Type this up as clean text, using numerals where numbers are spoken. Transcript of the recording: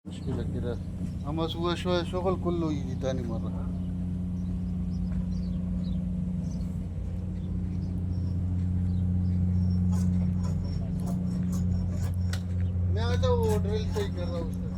مشكلة كده. أما هو شوية شغل كله يجي تاني مرة. मैं आता वो ड्रिल सही कर रहा हूँ उसका